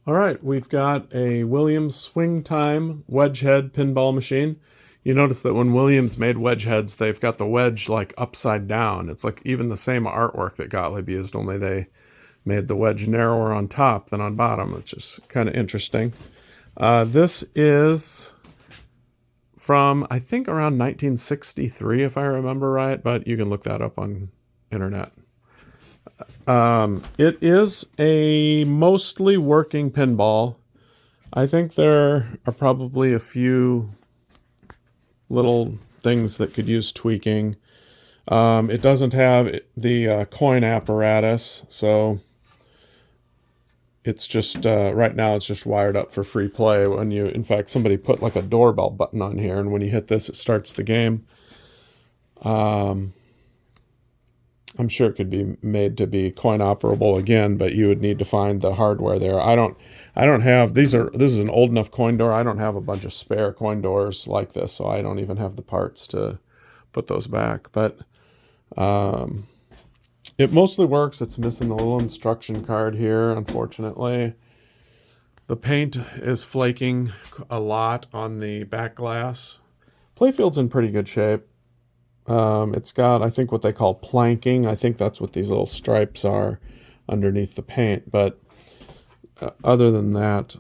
All right, we've got a Williams Swing Time wedge head pinball machine. You notice that when Williams made wedge heads, they've got the wedge like upside down. It's like even the same artwork that Gottlieb used, only they made the wedge narrower on top than on bottom, which is kind of interesting. This is from, I think, around 1963, if I remember right, but you can look that up on internet. It is a mostly working pinball. I think there are probably a few little things that could use tweaking. It doesn't have the coin apparatus, so it's just, right now it's just wired up for free play. When you, in fact, somebody put like a doorbell button on here, and when you hit this, it starts the game. I'm sure it could be made to be coin operable again, but you would need to find the hardware there. I don't have, this is an old enough coin door. I don't have a bunch of spare coin doors like this, so I don't even have the parts to put those back. But it mostly works. It's missing a little instruction card here, unfortunately. The paint is flaking a lot on the back glass. Playfield's in pretty good shape. It's got, I think, what they call planking. I think that's what these little stripes are underneath the paint. But other than that,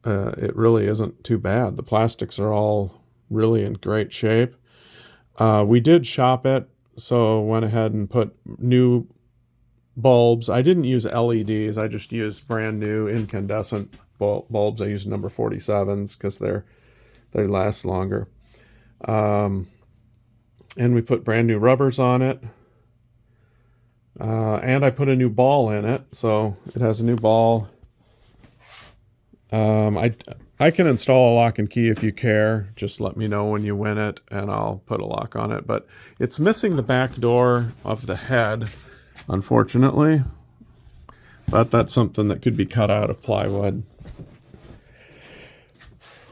it really isn't too bad. The plastics are all really in great shape. We did shop it, so went ahead and put new bulbs. I didn't use LEDs. I just used brand new incandescent bulbs. I used number 47s because they last longer. And we put brand new rubbers on it. And I put a new ball in it, so it has a new ball. I can install a lock and key if you care. Just let me know when you win it, and I'll put a lock on it. But it's missing the back door of the head, unfortunately. But that's something that could be cut out of plywood.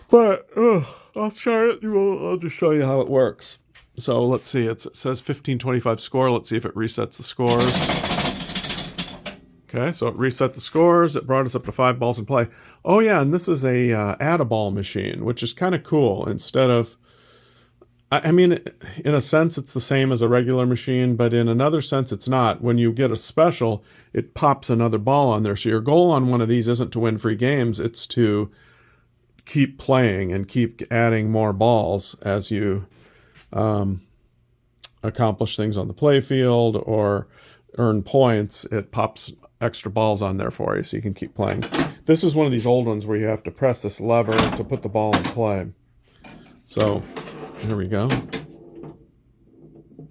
But I'll try it. I'll just show you how it works. So let's see, it says 1525 score. Let's see if it resets the scores. Okay, so it reset the scores. It brought us up to 5 balls in play. Oh yeah, and this is a add-a-ball machine, which is kind of cool. Instead of, I mean, in a sense, it's the same as a regular machine, but in another sense, it's not. When you get a special, it pops another ball on there. So your goal on one of these isn't to win free games. It's to keep playing and keep adding more balls as you accomplish things on the playfield or earn points. It pops extra balls on there for you so you can keep playing. This is one of these old ones where you have to press this lever to put the ball in play. So here we go.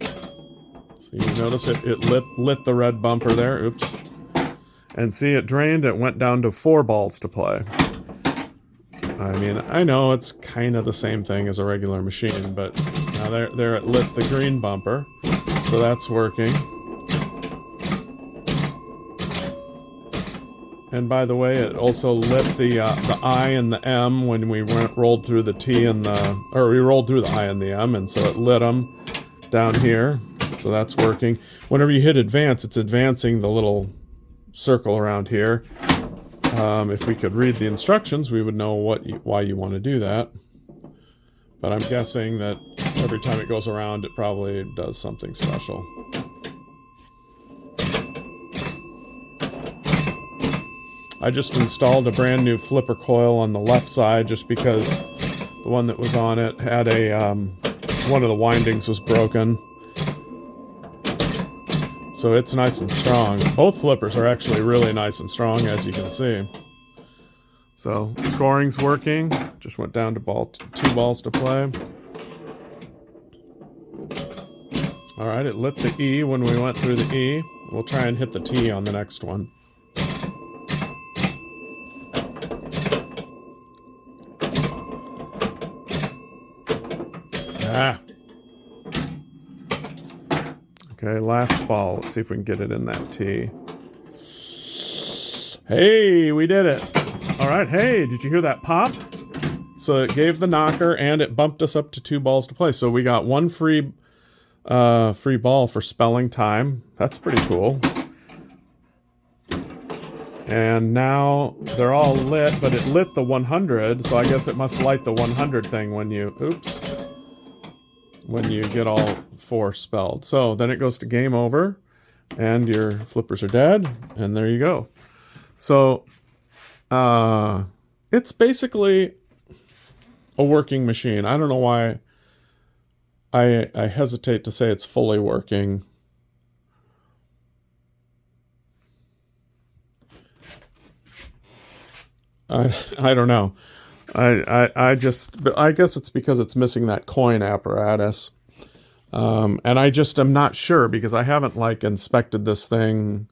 So you notice it lit the red bumper there. Oops. And see, it drained. It went down to 4 balls to play. I mean, I know it's kind of the same thing as a regular machine, but now there it lit the green bumper, so that's working. And by the way, it also lit the I and the M when we rolled through the T and we rolled through the I and the M, and so it lit them down here, so that's working. Whenever you hit advance, it's advancing the little circle around here. If we could read the instructions, we would know why you want to do that. But I'm guessing that every time it goes around, it probably does something special. I just installed a brand new flipper coil on the left side just because the one that was on it had one of the windings was broken. So it's nice and strong. Both flippers are actually really nice and strong, as you can see. So scoring's working. Just went down to 2 balls to play. All right, it lit the E when we went through the E. We'll try and hit the T on the next one. Okay, last ball. Let's see if we can get it in that T. Hey, we did it. All right, hey, did you hear that pop? So it gave the knocker and it bumped us up to 2 balls to play. So we got 1 free ball for spelling time. That's pretty cool. And now they're all lit, but it lit the 100, so I guess it must light the 100 thing when you, oops, when you get all 4 spelled. So then it goes to game over, and your flippers are dead, and there you go. So it's basically a working machine. I don't know why I hesitate to say it's fully working. I don't know. I guess it's because it's missing that coin apparatus. And I just am not sure because I haven't like inspected this thing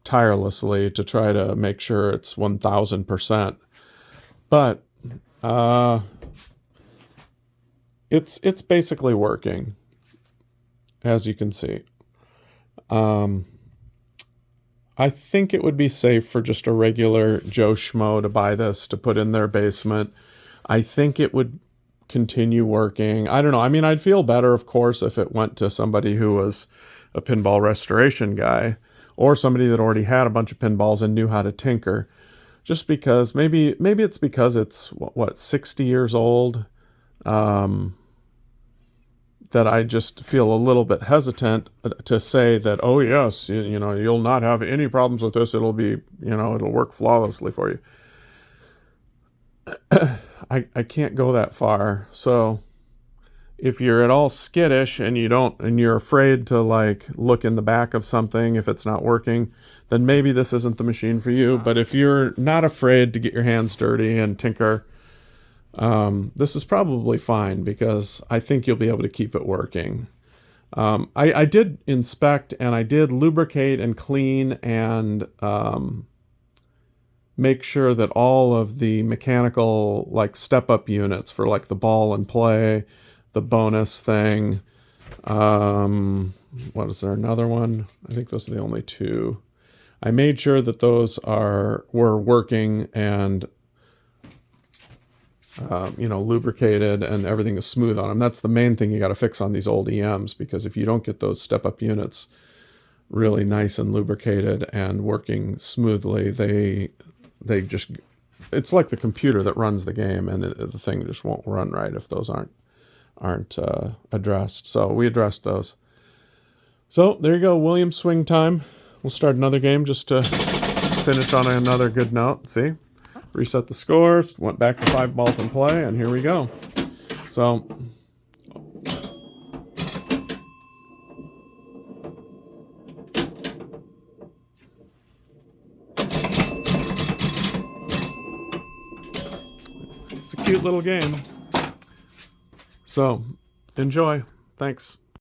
tirelessly to try to make sure it's 1000%. But it's basically working, as you can see. I think it would be safe for just a regular Joe Schmo to buy this to put in their basement. I think it would continue working. I don't know. I mean, I'd feel better, of course, if it went to somebody who was a pinball restoration guy or somebody that already had a bunch of pinballs and knew how to tinker. Just because maybe it's because it's what 60 years old. That I just feel a little bit hesitant to say that, oh yes, you know, you'll not have any problems with this. It'll be, you know, it'll work flawlessly for you. I can't go that far. So if you're at all skittish and you're afraid to like look in the back of something if it's not working, then maybe this isn't the machine for you. But if you're not afraid to get your hands dirty and tinker, this is probably fine because I think you'll be able to keep it working. I did inspect and I did lubricate and clean and make sure that all of the mechanical like step-up units for like the ball and play, the bonus thing, what is there, another one? I think those are the only 2. I made sure that those were working and you know, lubricated and everything is smooth on them. That's the main thing you got to fix on these old EMs, because if you don't get those step-up units really nice and lubricated and working smoothly, they just, it's like the computer that runs the game, and the thing just won't run right if those aren't addressed. So we addressed those. So there you go, William swing time. We'll start another game just to finish on another good note. See? Reset the scores, went back to 5 balls in play, and here we go. So, it's a cute little game. So, enjoy. Thanks.